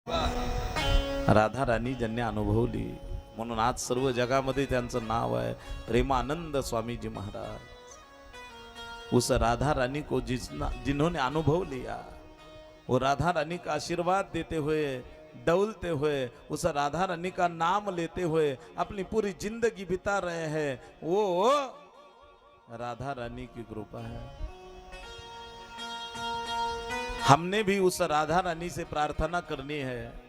राधा राणी ज्यांनी अनुभवली म्हणून आज सर्व जगामध्ये त्यांचं नाव आहे प्रेमानंद स्वामीजी महाराज। उस राधा रानी को जिन्होंने अनुभव लिया वो राधा रानी का आशीर्वाद देते हुए डोलते हुए उस राधा रानी का नाम लेते हुए अपनी पूरी जिंदगी बिता रहे हैं, वो राधा रानी की कृपा है। हमने भी उस राधा रानी से प्रार्थना करनी है।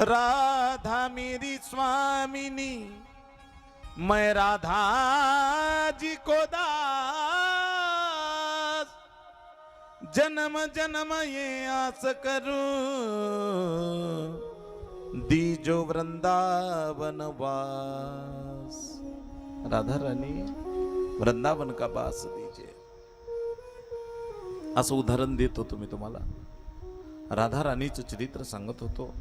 राधा मेरी स्वामिनी, मैं राधा जी को दास, जन्म जन्म ये आस करूं दीजो वृंदावन वास। राधा रानी वृंदावन का वास दीजिए, असं उदाहरण देत होतो मी तुम्हाला। राधा रानीचं चरित्र सांगत होतो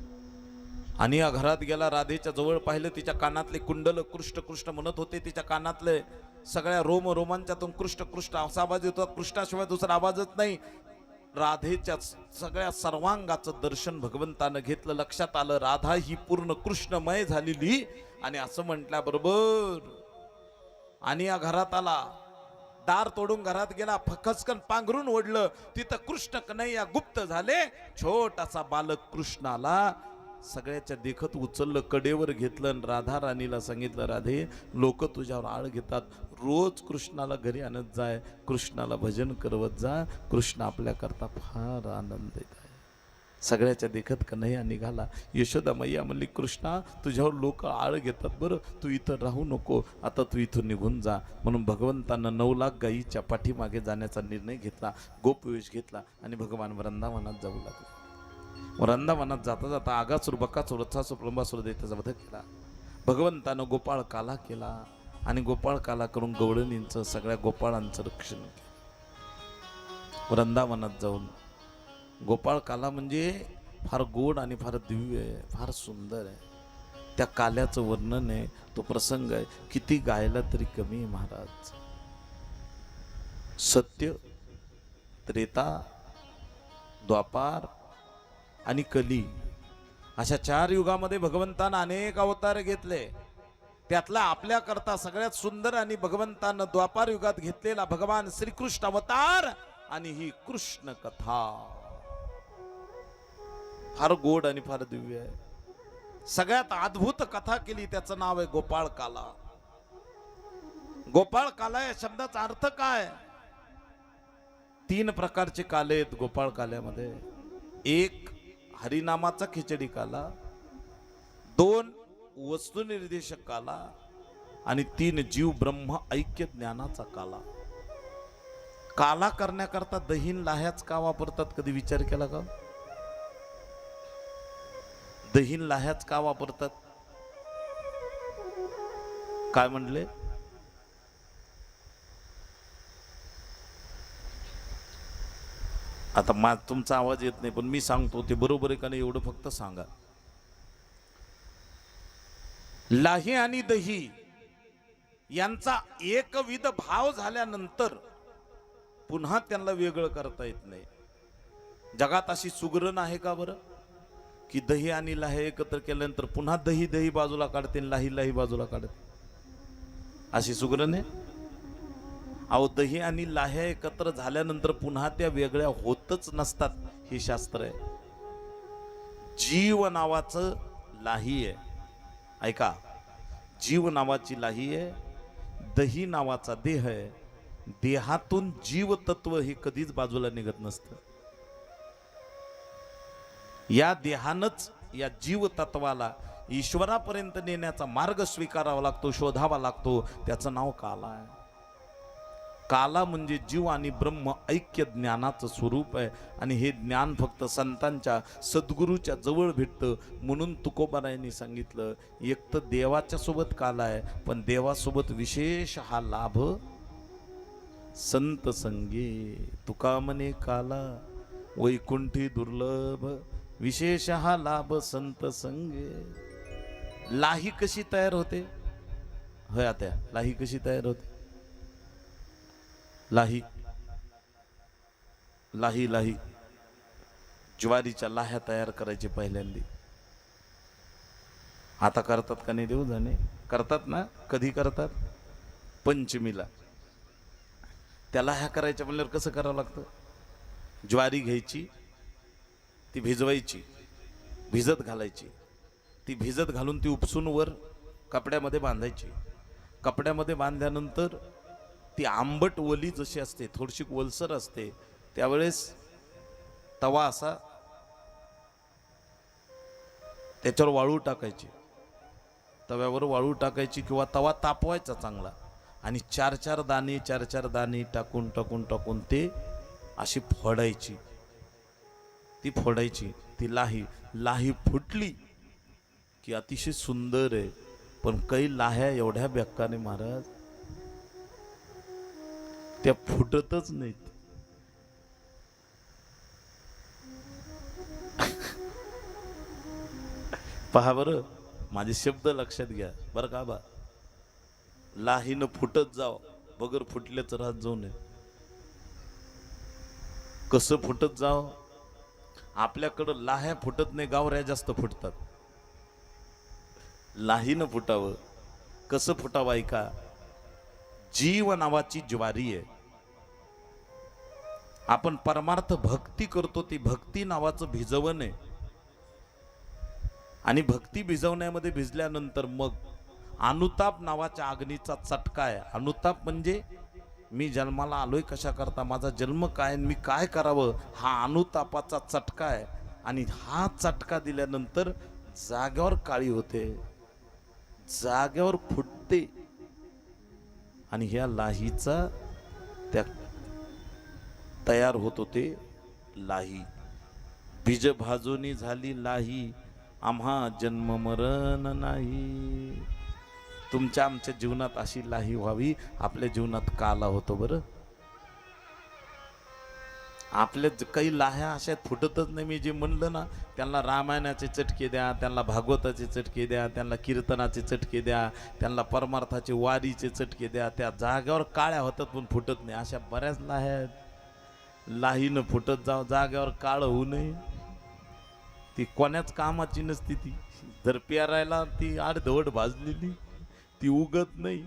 आणि या घरात गेला, राधेच्या जवळ पाहिलं, तिच्या कानातले कुंडल कृष्ण कृष्ण म्हणत होते, तिच्या कानातले सगळ्या रोम रोमांच्यातून कृष्ण कृष्ण असा आवाज येतो, कृष्णाशिवाय दुसरा आवाजच नाही। राधेच्या सगळ्या सर्वांगाचं दर्शन भगवंतानं घेतलं, लक्षात आलं राधा ही पूर्ण कृष्णमय झालेली। आणि असं म्हटल्याबरोबर आणि या घरात आला, दार तोडून घरात गेला, फकसकन पांघरून ओढलं, तिथं कृष्ण कन्हैया गुप्त झाले। छोटासा बालक कृष्णाला सगळ्याच्या देखत उचललं, कडेवर घेतलं आणि राधा राणीला सांगितलं, राधे लोक तुझ्यावर आळ घेतात, रोज कृष्णाला घरी आणत जाय, कृष्णाला भजन करवत जा, कृष्ण आपल्या करता फार आनंद देत आहे। सगळ्याच्या देखत कन्हैया निघाला। यशोदा मैया म्हणली, कृष्णा तुझ्यावर लोक आळ घेतात, बरं तू इथं राहू नको, आता तू इथून निघून जा। म्हणून भगवंतानं 9 लाख गायीच्या पाठीमागे जाण्याचा निर्णय घेतला, गोपवेश घेतला आणि भगवान वृंदावनात जाऊ लागले। वृंदावनात जाता जाता आगासूर बकासूर रथासूर प्रंबासूर दैत्याचा वध केला। भगवंतानं गोपाळ काला केला आणि गोपाळ काला करून गवळणींचं सगळ्या गोपाळांचं रक्षण केलं। वृंदावनात जाऊन गोपाळ काला म्हणजे फार गोड आणि फार दिव्य आहे, फार सुंदर आहे। त्या काल्याचं वर्णन आहे, तो प्रसंग आहे, किती गायला तरी कमी आहे महाराज। सत्य, त्रेता, द्वापार आणि कली अशा 4 युगामध्ये भगवंतानं अनेक अवतार घेतले। त्यातला आपल्या करता सगळ्यात सुंदर आणि भगवंतानं द्वापार युगात घेतलेला भगवान श्रीकृष्ण अवतार आणि ही कृष्ण कथा फार गोड आणि फार दिव्य आहे। सगळ्यात अद्भुत कथा केली, त्याचं नाव आहे गोपाळ काला। गोपाळ काला या शब्दाचा अर्थ काय? 3 प्रकारचे काले आहेत गोपाळ काल्यामध्ये। 1 हरिनामाचा खिचडी काला, 2 वस्तुनिर्देशक काला आणि 3 जीव ब्रह्म ऐक्य ज्ञानाचा काला। काला करण्याकरता दहीन लाह्याच का वापरतात, कधी विचार केला का? दहीन लाह्याच का वापरतात? काय म्हणले? आता तुमचा आवाज येत नाही, पण मी सांगतो ते बरोबर आहे का नाही एवढं फक्त सांगा। लाही आणि दही यांचा एकविध भाव झाल्यानंतर पुन्हा त्यांना वेगळं करता येत नाही। जगात अशी सुगरण आहे का बरं की दही आणि लाहे एकत्र केल्यानंतर पुन्हा दही दही बाजूला काढते, लाही लाही बाजूला काढते? अशी सुगरण आहे? अहो, दही आणि लाह्या एकत्र झाल्यानंतर पुन्हा त्या वेगळ्या होतच नसतात, हे शास्त्र आहे। जीव नावाचं लाही आहे, ऐका, जीव नावाची लाही आहे, दही नावाचा देह आहे। देहातून जीव तत्व हे कधीच बाजूला निघत नसतं। या देहानच या जीव तत्वाला ईश्वरापर्यंत नेण्याचा मार्ग स्वीकारावा लागतो, शोधावा लागतो, त्याचं नाव काला आहे। काला म्हणजे जीव आणि ब्रह्म ऐक्य ज्ञानाचं स्वरूप आहे आणि हे ज्ञान फक्त संतांच्या सद्गुरूच्या जवळ भेटतं। म्हणून तुकोबारायांनी सांगितलं, एक तर देवाच्या सोबत काला आहे, पण देवासोबत विशेष हा लाभ संत संगे। तुका म्हणे काला वैकुंठी दुर्लभ, विशेष हा लाभ संत संगे। लाही कशी तयार होते? होय आता लाही कशी तयार होते? लाही लाही लाही ज्वारीच्या लाह्या तयार करायचे पहिल्यांदा. आता करतात का नाही देऊ जाणे, करतात ना. कधी करतात? पंचमीला. त्या लाह्या करायच्या म्हणल्यावर कसं करावं लागतं? ज्वारी घ्यायची, ती भिजवायची, भिजत घालायची, ती भिजत घालून ती उपसून वर कपड्यामध्ये बांधायची. कपड्यामध्ये बांधल्यानंतर ती आंबट ओली जशी असते, थोडीशी ओलसर असते, त्यावेळेस तवा असा त्याच्यावर वाळू टाकायची, तव्यावर वाळू टाकायची किंवा तवा तापवायचा चांगला आणि चार चार दाणे टाकून टाकून टाकून ते अशी फोडायची. ती फोडायची, ती लाही लाही फुटली की अतिशय सुंदर आहे. पण काही लाह्या एवढ्या बेक्काने महाराज त्या फुटतच नाहीत. पहा बरं, माझे शब्द लक्षात घ्या बरं का बा. लाहीनं फुटत जाव, बगर फुटल्याच राहत जाऊ नये. कसं फुटत जाव? आपल्याकडं लाह्या फुटत नाही, गावऱ्या जास्त फुटतात. लाहीनं फुटावं. कसं फुटावं ऐका. जीव नावाची ज्वारी आहे. आपण परमार्थ भक्ती करतो, ती भक्ती नावाचं भिजवण आहे. आणि भक्ती भिजवण्यामध्ये भिजल्यानंतर मग अनुताप नावाच्या अग्नीचा चटका आहे. अनुताप म्हणजे मी जन्माला आलोय कशा करता, माझा जन्म काय, मी काय करावं, हा अनुतापाचा चटका आहे. आणि हा चटका दिल्यानंतर जाग्यावर काळी होते, जाग्यावर फुटते. आणि ह्या लाहीचा त्या तयार होत होते लाही. बीज भाजूनी झाली लाही, आम्हा जन्म मरण नाही. तुमच्या आमच्या जीवनात अशी लाही व्हावी. आपल्या जीवनात काला होतो बरं. आपल्या काही लाह्या अशा फुटतच नाही. मी जे म्हणलं ना, त्यांना रामायणाचे चटके द्या, त्यांना भागवताचे चटके द्या, त्यांना कीर्तनाचे चटके द्या, त्यांना परमार्थाचे वारीचे चटके द्या, त्या जाग्यावर काळ्या होतात पण फुटत नाही. अशा बऱ्याच लाह्या आहेत. लाहीनं फुटत जाव, जाग्यावर काळ होऊ नये. ती कोण्याच कामाची नसती. ती जर पेरायला ती अर्धवट भाजलेली, ती उगत नाही.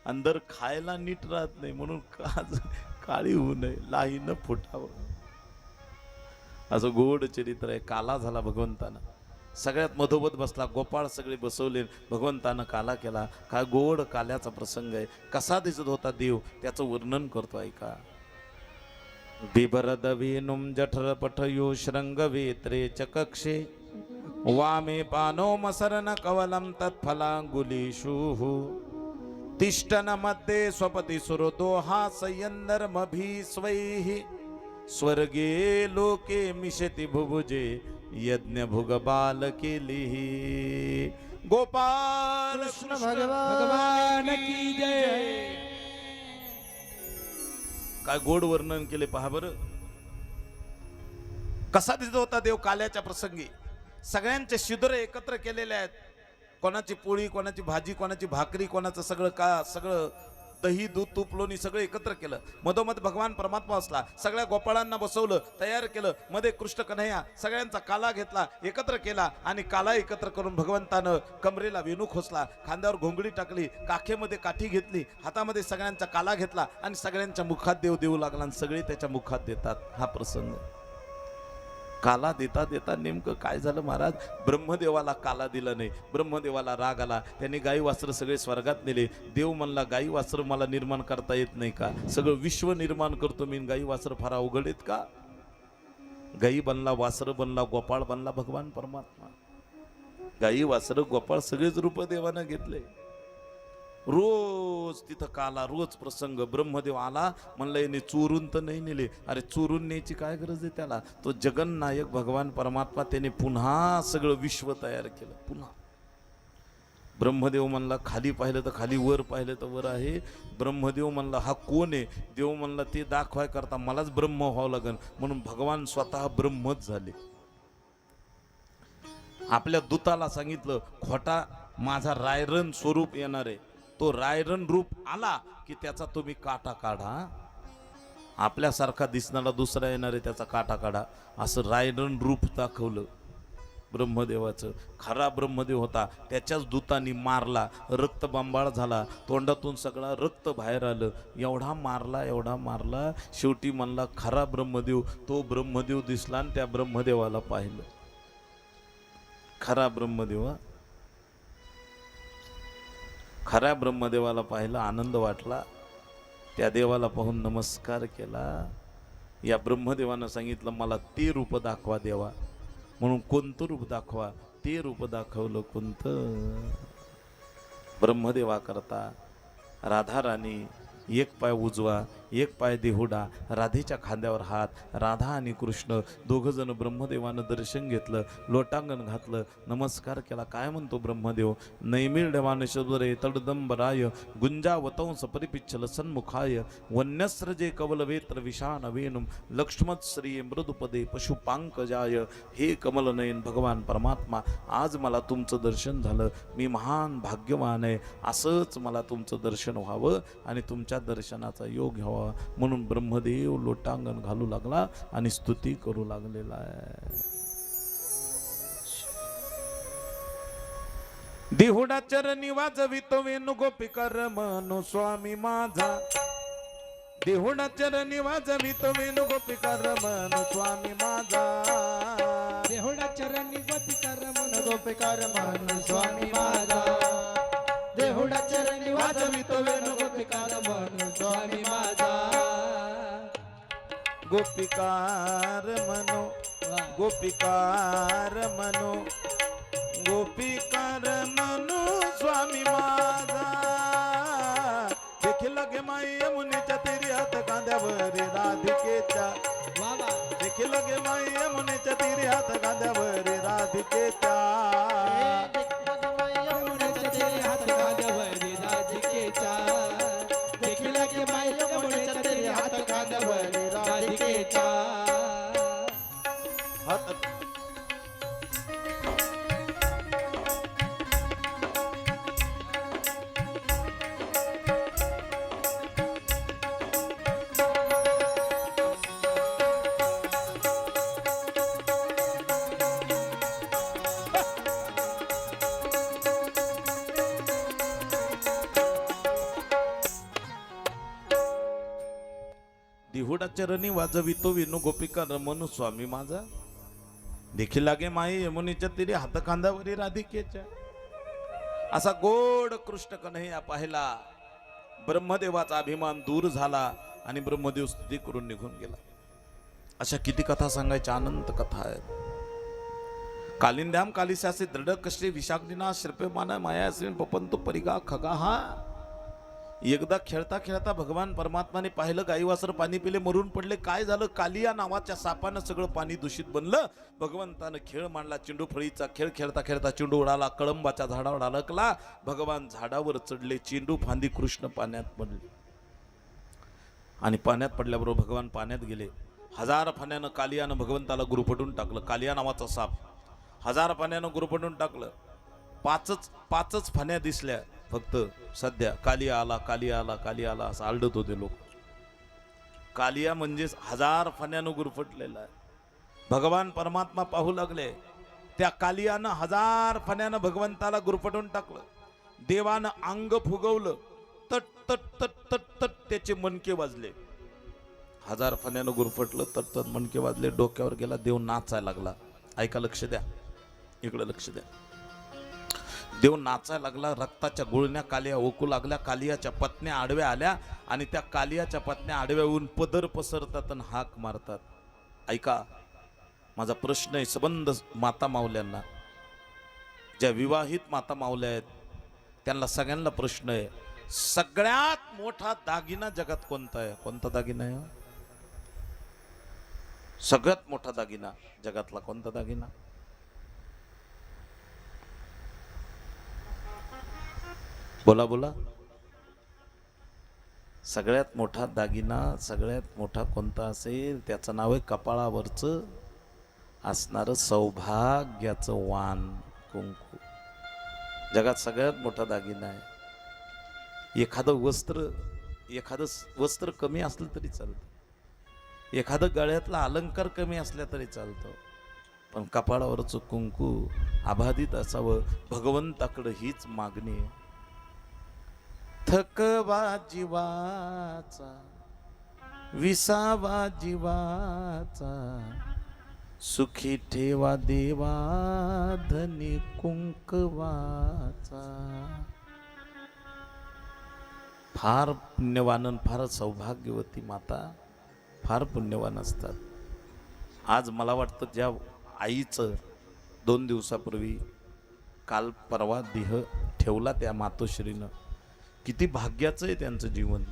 अंदर खायला नीट राहत नाही. म्हणून काळी होऊ नये, लाहीनं फुटावं. असं गोड चरित्र आहे. काला झाला भगवंतानं. सगळ्यात मधोमध बसला गोपाळ, सगळे बसवले, भगवंतानं काला केला. काय गोड काल्याचा प्रसंग आहे. कसा दिसत होता देव, त्याचं वर्णन करतो ऐका. बिभरद वेणुं जठर पठयो श्रृंगवेत्रे च कक्षे वामे पानो मसरन कवलं तत्फलांगुलीषुः तिष्ठन मध्ये स्वपति सुरदोहा संयन्नर्मभिस्वैः स्वर्गे लोके मिशति भुभुजे यज्ञ भुग बालकेलिः. गोपाल कृष्ण भगवान की जय. काय गोड वर्णन केले पहा बरं. कसा दिसत होता देव काल्याच्या प्रसंगी. सगळ्यांचे शिदोरे एकत्र केलेले आहेत. कोणाची पोळी, कोणाची भाजी, कोणाची भाकरी, कोणाचं सगळं दही, दूध, तूप, लोणी सगळं एकत्र केलं. मधोमध भगवान परमात्मा असला. सगळ्या गोपाळांना बसवलं, तयार केलं. मध्ये कृष्ण कन्हैया सगळ्यांचा काला घेतला, एकत्र केला. आणि काला एकत्र करून भगवंतानं कमरेला वेणू खोसला, खांद्यावर घोंगडी टाकली, काखेमध्ये काठी घेतली, हातामध्ये सगळ्यांचा काला घेतला आणि सगळ्यांच्या मुखात देव देऊ लागला. आणि सगळे त्याच्या मुखात देतात. हा प्रसंग. काला देता देता नेमकं काय झालं महाराज. ब्रह्मदेवाला काला दिला नाही. ब्रह्मदेवाला राग आला. त्यांनी गाई वासरं सगळे स्वर्गात नेले. देव म्हणला गाई वासरं मला निर्माण करता येत नाही का. सगळं विश्व निर्माण करतो मी, गाई वासरं फार अवघड आहेत का. गाई बनला, वासरं बनला, गोपाळ बनला भगवान परमात्मा. गाई वासरं गोपाळ सगळेच रूप देवानं घेतले. रोज तिथं काला, रोज प्रसंग. ब्रह्मदेव आला, म्हणलं याने चोरून तर नाही नेले. अरे चोरून न्यायची काय गरज आहे त्याला. तो जगन्नायक भगवान परमात्मा त्याने पुन्हा सगळं विश्व तयार केलं. पुन्हा ब्रह्मदेव म्हणला खाली पाहिलं तर खाली, वर पाहिलं तर वर आहे. ब्रह्मदेव म्हणला हा कोण आहे. देव म्हणला ते दाखवाय करता मलाच ब्रह्म व्हावं लागेल. म्हणून भगवान स्वतः ब्रह्मच झाले. आपल्या दूताला सांगितलं खोटा माझा रायरन स्वरूप येणार आहे. तो रायरन रूप आला की त्याचा तुम्ही काटा काढा. आपल्यासारखा दिसणारा दुसरा येणारे त्याचा काटा काढा, असं रायडन रूप दाखवलं ब्रह्मदेवाचं. खरा ब्रह्मदेव होता, त्याच्याच दूतांनी मारला, रक्तबंबाळ झाला, तोंडातून सगळा रक्त बाहेर आलं. एवढा मारला एवढा मारला, शेवटी म्हणला खरा ब्रह्मदेव. तो ब्रह्मदेव दिसला आणि त्या ब्रह्मदेवाला पाहिलं. खरा ब्रह्मदेव, खऱ्या ब्रह्मदेवाला पाहिलं, आनंद वाटला. त्या देवाला पाहून नमस्कार केला. या ब्रह्मदेवानं सांगितलं मला ते रूप दाखवा देवा. म्हणून कोणतं रूप दाखवा? ते रूप दाखवलं. कोणतं? ब्रह्मदेवा करता राधा राणी, एक पाय उजवा एक पाय देहुडा, राधेच्या खांद्यावर हात. राधा आणि कृष्ण दोघं जण ब्रह्मदेवानं दर्शन घेतलं, लोटांगण घातलं, नमस्कार केला. काय म्हणतो ब्रह्मदेव? नैमिर्ढवान शबरे तडदंबराय गुंजावतंस परिपिच्छल सन्मुखाय वन्यस्रजे कवलवेत्र विशान वेणुम लक्ष्मत श्री मृदुपदे पशुपांकजाय. हे कमलनयन भगवान परमात्मा, आज मला तुमचं दर्शन झालं, मी महान भाग्यवान आहे. असंच मला तुमचं दर्शन व्हावं आणि तुमच्या दर्शनाचा योग घ्यावा म्हणून ब्रह्मदेव लोटांगण घालू लागला आणि स्तुती करू लागलेला आहे. देहुडा चरणी वाजवितो वेणू गोपिकर मनो स्वामी माझा. देहुडा चरणी वाजवितो वेणू गोपिकर मनो स्वामी माझा. देहुडा चरणी गोपिकर मनो गोपिकर मनो स्वामी माझा. देहुडा चरणी वाजवितो वेणू गोपिकर मनो स्वामी माझा. गोपिकार मनो गोपिकार मनो गोपिकार मनो स्वामी माझा. देखील लगे माई यमुनेच्या तीरी हात कांद्यावर राधिकेच्या. देखील लगे माई यमुनेच्या तीरी हात कांद्यावर राधिकेच्या. देहुडा चरणी वाजवितो वेणू गोपिका रमणू स्वामी माझा. देखील लागे माई यमुनेच्या तीरी हात खांद्यावरी राधिकेच्या. असा गोड कृष्ण कन्हैया पाहिला. ब्रह्मदेवाचा अभिमान दूर झाला आणि ब्रह्मदेव स्तुती करून निघून गेला. अशा किती कथा सांगायच्या, अनंत कथा आहेत. कालिंद्याम कालिसासे दृढ कष्टे विशाग्निना श्रपेमान मायासीन पपंतु परिगा खगा. एकदा खेळता खेळता भगवान परमात्माने पाहिलं, गाई वासर पाणी पिले, मरून पडले. काय झालं? कालिया नावाच्या सापानं सगळं पाणी दूषित बनलं. भगवंतानं खेळ मांडला, चिंडू फळीचा खेळ खेळता खेळता चिंडू उडाला, कळंबाच्या झाडावर अडकला. भगवान झाडावर चढले, चिंडू फांदी कृष्ण पाण्यात पडले आणि पाण्यात पडल्याबरोबर भगवान पाण्यात गेले. 1000 फण्यानं कालियानं भगवंताला गुरुपटून टाकलं. कालिया नावाचा साप 1000 फण्यानं गुरुपटून टाकलं. पाचच फण्या दिसल्या फक्त सध्या. कालिया आला कालिया आला कालिया आला असं आलडत होते लोक. कालिया म्हणजे 1000 फण्यानं गुरफटलेला आहे. भगवान परमात्मा पाहू लागले. त्या कालियानं 1000 फण्यानं भगवंताला गुरफटून टाकलं. देवानं अंग फुगवलं. तट तट तट तट तट त्याचे मणके वाजले. 1000 फण्यानं गुरफटलं, तट तट मणके वाजले. डोक्यावर गेला, देव नाचायला लागला. ऐका, लक्ष द्या, इकडे लक्ष द्या. देव नाचायला लागला. रक्ताच्या गुळण्या कालिया ओकू लागल्या. कालियाच्या पत्न्या आडव्या आल्या आणि त्या कालियाच्या पत्न्या आडव्या होऊन पदर पसरतात आणि हाक मारतात. ऐका, माझा प्रश्न आहे संबंध माता मावल्यांना, ज्या विवाहित माता मावल्या आहेत त्यांना सगळ्यांना प्रश्न आहे. सगळ्यात मोठा दागिना जगात कोणता आहे? कोणता दागिना आहे? सगळ्यात मोठा दागिना जगातला कोणता दागिना? बोला बोला. सगळ्यात मोठा दागिना, सगळ्यात मोठा कोणता असेल? त्याचं नाव आहे कपाळावरचं असणारं सौभाग्याचं वाण, कुंकू. जगात सगळ्यात मोठा दागिना आहे. एखादं वस्त्र कमी असलं तरी चालतं. एखादं गळ्यातला अलंकार कमी असल्या तरी चालतो, पण कपाळावरचं कुंकू अबाधित असावं, भगवंताकडे हीच मागणी आहे. थकवा जीवाचा विसावा जीवाचा, सुखी ठेवा देवा धनी कुंकवाचा. फार पुण्यवान, फार सौभाग्यवती माता फार पुण्यवान असतात. आज मला वाटतं ज्या आईचं 2 दिवसापूर्वी काल परवा देह ठेवला त्या मातोश्रीनं, किती भाग्याचं आहे त्यांचं जीवन.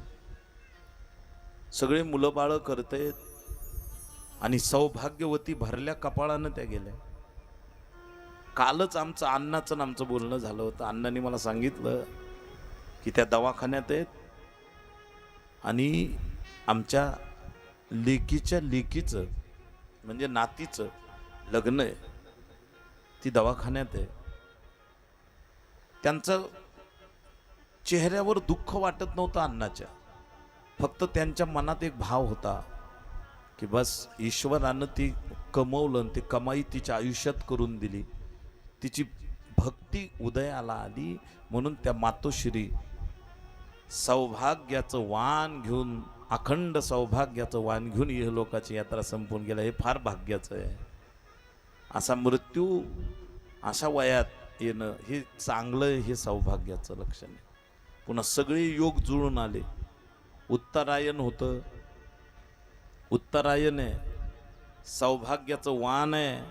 सगळे मुलं बाळं करतायत आणि सौभाग्यवती भरल्या कपाळानं त्या गेल्या. कालच आमचं अण्णाचं आमचं बोलणं झालं होतं. अण्णांनी मला सांगितलं की त्या दवाखान्यात आहेत आणि आमच्या लेकीच्या लेकीचं म्हणजे नातीचं लग्न आहे, ती दवाखान्यात आहे. त्यांचं चेहऱ्यावर दुःख वाटत नव्हतं अण्णाच्या, फक्त त्यांच्या मनात एक भाव होता की बस ईश्वरानं ती कमवलं, ती कमाई तिच्या आयुष्यात करून दिली, तिची भक्ती उदयाला आली. म्हणून त्या मातोश्री सौभाग्याचं वाण घेऊन, अखंड सौभाग्याचं वाण घेऊन ही लोकांची यात्रा संपून गेला. हे फार भाग्याचं आहे. असा मृत्यू अशा वयात येणं हे चांगलं, हे सौभाग्याचं लक्षण आहे. पुन्हा सगळे योग जुळून आले. उत्तरायण होतं, उत्तरायण आहे, सौभाग्याचं वाण आहे,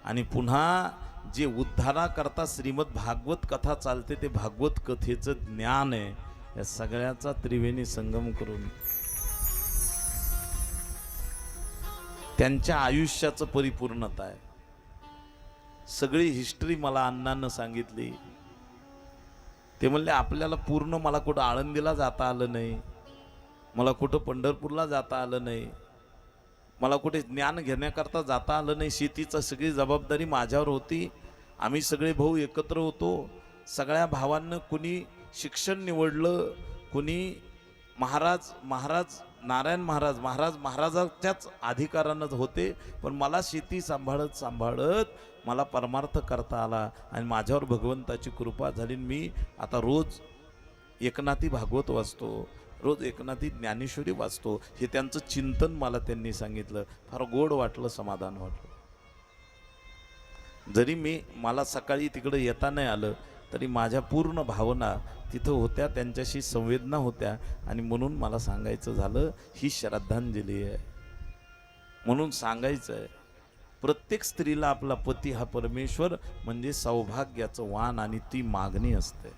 आणि पुन्हा जे उद्धाराकरता श्रीमद भागवत कथा चालते ते भागवत कथेचं ज्ञान आहे. या सगळ्याचा त्रिवेणी संगम करून त्यांच्या आयुष्याचं परिपूर्णता आहे. सगळी हिस्ट्री मला अण्णांना सांगितली. ते म्हणले आपल्याला पूर्ण, मला कुठं आळंदीला जाता आलं नाही, मला कुठं पंढरपूरला जाता आलं नाही, मला कुठे ज्ञान घेण्याकरता जाता आलं नाही. शेतीची सगळी जबाबदारी माझ्यावर होती. आम्ही सगळे भाऊ एकत्र होतो. सगळ्या भावांना कुणी शिक्षण निवडलं, कुणी महाराज नारायण महाराजाच्याच अधिकारानंच होते. पण मला शेती सांभाळत मला परमार्थ करता आला आणि माझ्यावर भगवंताची कृपा झाली. मी आता रोज एकनाथी भागवत वाचतो, रोज एकनाथी ज्ञानेश्वरी वाचतो. हे त्यांचं चिंतन मला त्यांनी सांगितलं. फार गोड वाटलं, समाधान वाटलं. जरी मला सकाळी तिकडे येता नाही आलं तरी माझ्या पूर्ण भावना तिथं होत्या, त्यांच्याशी संवेदना होत्या. आणि म्हणून मला सांगायचं झालं, ही श्रद्धांजली आहे. म्हणून सांगायचं आहे, प्रत्येक स्त्रीला आपला पती हा परमेश्वर म्हणजे सौभाग्याचं वाण आणि ती मागणी असते.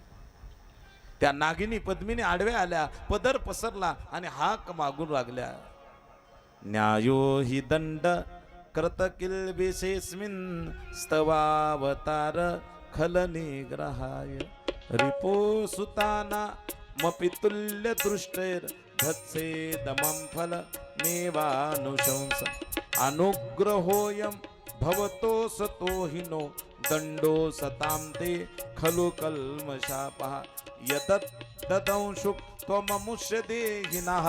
त्या नागिनी पद्मिनी आडव्या आल्या, पदर पसरला आणि हाक मागून लागल्या. न्यायो हि दंड कृत किल्बिषेस्मिन् स्तवावतार खल निग्रहाय रिपो सुताना मपितुल्य दृष्टेर धत्सेदमं फल नेवानुशंस अनुग्रहोयं भवतो सतो हिनो दंडो सतां ते खलु कल्मषापः यदत् ददंशु त्वममुष्य देहिनः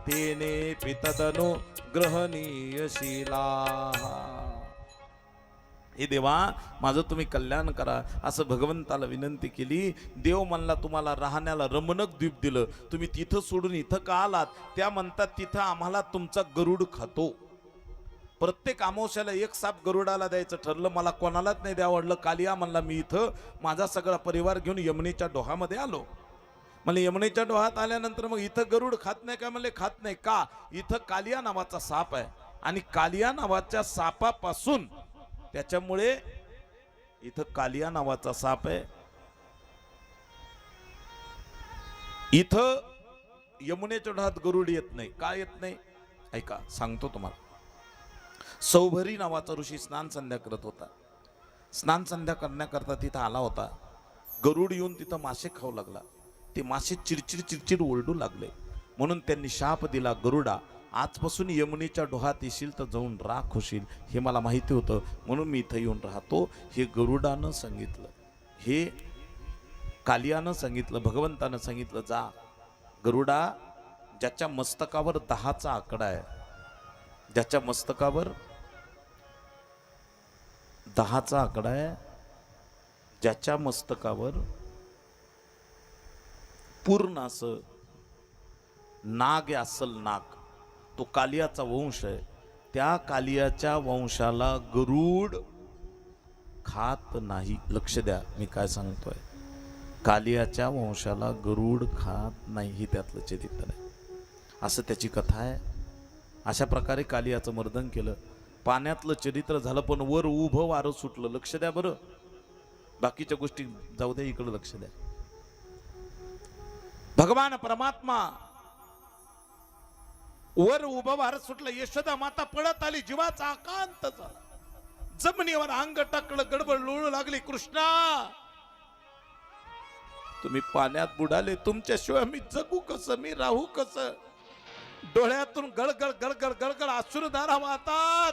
तेने पितदनो ग्रहणीयशीलाः. हे देवा, माझं तुम्ही कल्याण करा असं भगवंताला विनंती केली. देव म्हणला तुम्हाला राहण्याला रमणक द्वीप दिलं, तुम्ही तिथं सोडून इथं का आलात? त्या म्हणतात तिथं आम्हाला तुमचा गरुड खातो. प्रत्येक अमावस्याला एक साप गरुडाला द्यायचं ठरलं, मला कोणालाच नाही द्यावं वाटलं. कालिया म्हणला मी इथं माझा सगळा परिवार घेऊन यमुनेच्या डोहामध्ये आलो. म्हणजे यमुनेच्या डोहात आल्यानंतर मग इथं गरुड खात नाही का? म्हणले खात नाही. का? इथं कालिया नावाचा साप आहे आणि कालिया नावाच्या सापापासून, त्याच्यामुळे इथं कालिया नावाचा साप आहे. इथं यमुनेच्या डोहात गरुड येत नाही. का येत नाही? ऐका, सांगतो तुम्हाला. सौभरी नावाचा ऋषी स्नान संध्या करत होता. स्नान संध्या करण्याकरता तिथं आला होता. गरुड येऊन तिथं मासे खाऊ लागला. ते मासे चिडचिड ओरडू लागले. म्हणून त्यांनी शाप दिला, गरुडा आजपासून यमुनेच्या डोहात येशील तर जाऊन राख होशील. हे मला माहिती होतं, म्हणून मी इथं येऊन राहतो. हे गरुडानं सांगितलं, हे कालियानं सांगितलं, भगवंतानं सांगितलं, जा गरुडा, ज्याच्या मस्तकावर 10चा आकडा आहे ज्याच्या मस्तकावर 10चा आकडा आहे, ज्याच्या मस्तकावर पूर्ण असं नाग आहे, अस्सल नाग, तो कालियाचा वंश आहे. त्या कालियाच्या वंशाला गरुड खात नाही. लक्ष द्या मी काय सांगतोय. कालियाच्या वंशाला गरुड खात नाही, ही त्यातलं चरित्र आहे. असं त्याची कथा आहे. अशा प्रकारे कालियाचं मर्दन केलं. पाण्यातलं चरित्र झालं, पण वर उभं वारं सुटलं. लक्ष द्या बरं, बाकीच्या गोष्टी जाऊ द्या, इकडं लक्ष द्या. भगवान परमात्मा वर उभं वारं सुटलं. यशोदा माता पळत आली, जीवाचा आकांत झाला. जमिनीवर अंग टाकलं, गडबड लोळू लागली. कृष्णा, तुम्ही पाण्यात बुडाले, तुमच्याशिवाय मी जगू कसं, मी राहू कसं? डोळ्यातून गळगळ गळगळ गळगळ अश्रुधारा वाहतात.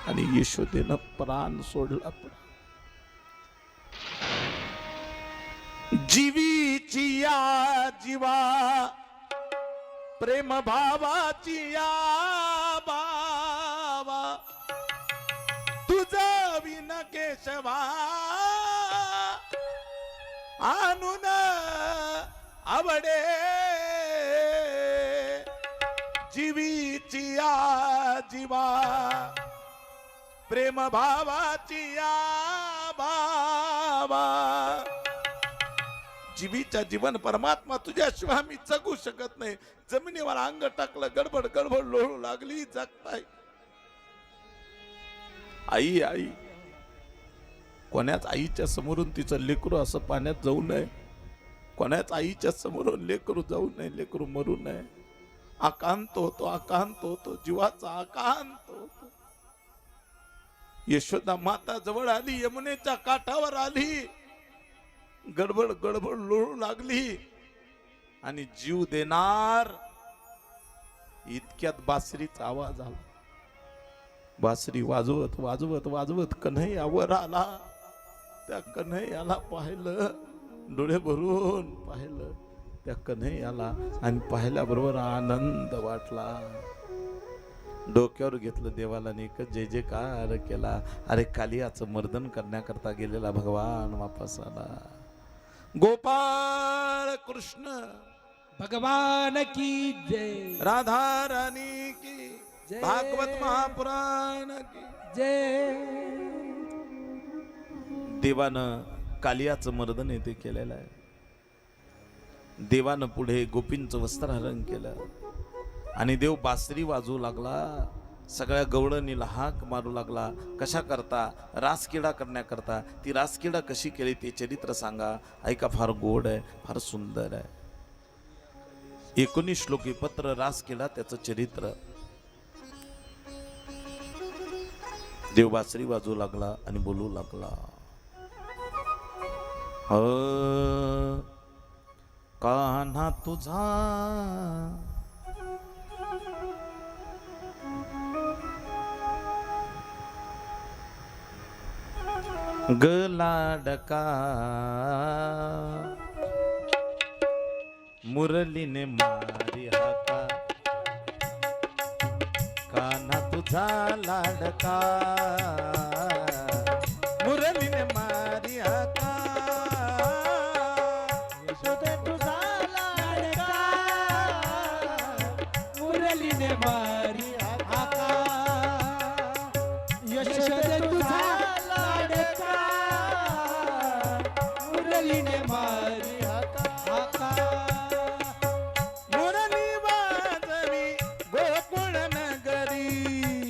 आणि यशोदेनं प्राण सोडला. जीवीची या जीवा, प्रेम भावाची या बावा, तुझा विन केशवा आणून आवडे. जीवीची या जीवा, प्रेम भावाची या बाबा. जीवीचा जीवन परमात्मा, तुझ्याशिवाय आम्ही जगू शकत नाही. जमिनीवर अंग टाकलं, गडबड गडबड लोळू लागली. जगताय आई, आई. कोणाच आईच्या समोरून तिचं लेकरू असं पाण्यात जाऊ नये. कोणाच आईच्या समोरून लेकरू जाऊ नये, लेकरू मरू नये. आकांत होतो, आकांत होतो, जीवाचा आकांत होतो. यशोदा माता जवळ आली, यमुनेच्या काठावर आली. गडबड गडबड लोळू लागली. आणि जीव देणार इतक्यात बासरीचा आवाज आला. बासरी वाजवत वाजवत वाजवत कन्हैयावर आला. त्या कन्हैयाला पाहिलं, डोळे भरून पाहिलं त्या कन्हैयाला. आणि पाहिल्याबरोबर आनंद वाटला. डोक्यावर घेतलं देवाला, नेकच जय जयकार केला. अरे, कालियाचं मर्दन करण्याकरता गेलेला भगवान वापस आला. गोपाळ कृष्ण भगवान की जय, राधा रानी की जय, भागवत महापुराण की जय. देवानं कालियाचं मर्दन येथे केलेलं आहे. देवानं पुढे गोपींचं वस्त्रहरण केलं. आणि देव बासरी वाजवू लागला. सगळ्या गवळणीला हाक मारू लागला. कशा करता? रासक्रीडा करण्याकरता. ती रासक्रीडा कशी केली ते चरित्र सांगा. ऐका, फार गोड आहे, फार सुंदर आहे. 19 श्लोकी पत्र रासक्रीडा, त्याचं चरित्र. देव बासरी वाजवू लागला आणि बोलू लागला. कान्हा तुझा गलाडका, मुरलीने मारी हाका. कान्हा तुझा लाडका, मुरलीने मारी हाका. यशोदे तुझा लाडका, मुरलीने मारी हाका. यशोदे तुझा लाडका, मुरलीने मारी हाका. मुरली वाजवी गोकुळ नगरी,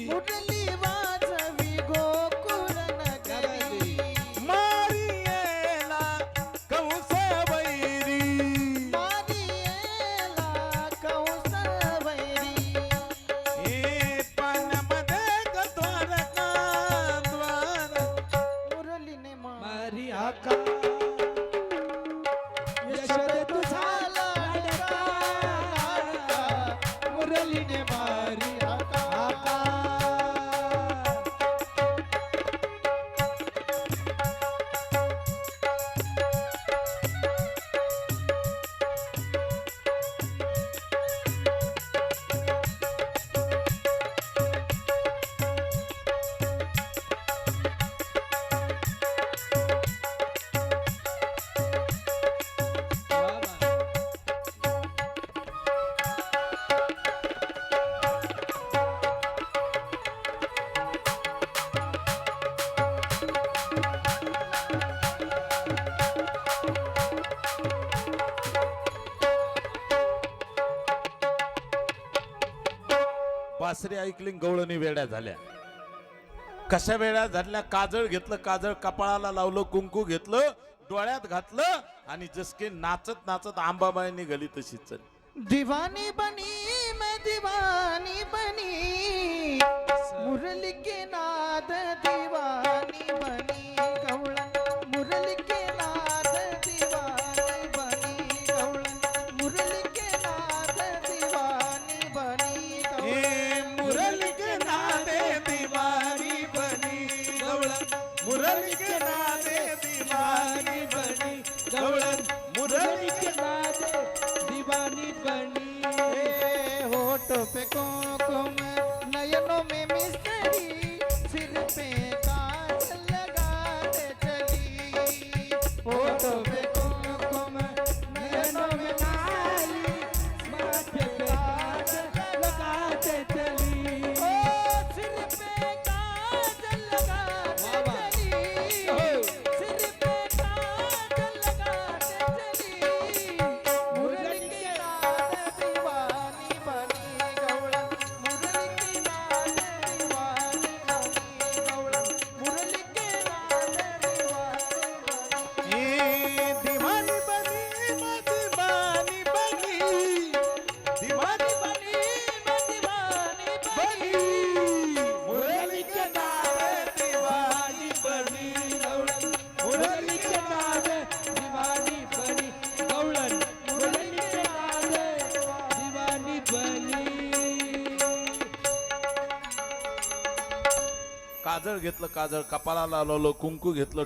मुरली वाजवी गोकुळ नगरी. मारियेला कंस वैरी, मारियेला कंस वैरी. बासरी ऐकली गवळणी वेड्या झाल्या. कशा वेळा झाल्या? काजळ घेतलं, काजळ कपाळाला लावलं, कुंकू घेतलं, डोळ्यात घातलं आणि जसके नाचत नाचत आंबाबाई निघाली तशीच चल. दीवानी बनी मैं दीवानी बनी मुरली के नाद दीवानी बनी गवळण मुरली के नाद दीवानी बनी गवळण मुरली के नाद दीवानी बनी गवळण मुरली के नादे दीवानी बनी गवळण मुरली के नादे दीवानी बनी गवळण मुरली के नाद दीवानी बनी होठों पे कुमकुम नयनों में मिस्त्री सिर पे काजल लगाते चली होठों पे कुमकुम नयनों में काली माथे पे काजल लगाते चली ओ सिर पे काजल लगाते चली सिर पे काजल लगाते चली मुरली के नाद दीवानी बनी गवळण मुरली के नाद दीवानी बनी गवळण मुरली के नाद दीवानी बनी दीवानी बनी दीवानी बनी दीवानी बनी मुरली के नादे दीवानी बनी गवळण मुरली के नादे दीवानी बनी गवळण मुरली के नाद दीवानी बनी काजळ घेतलं, काजळ कपाळाला लावलं, कुंकू घेतलं,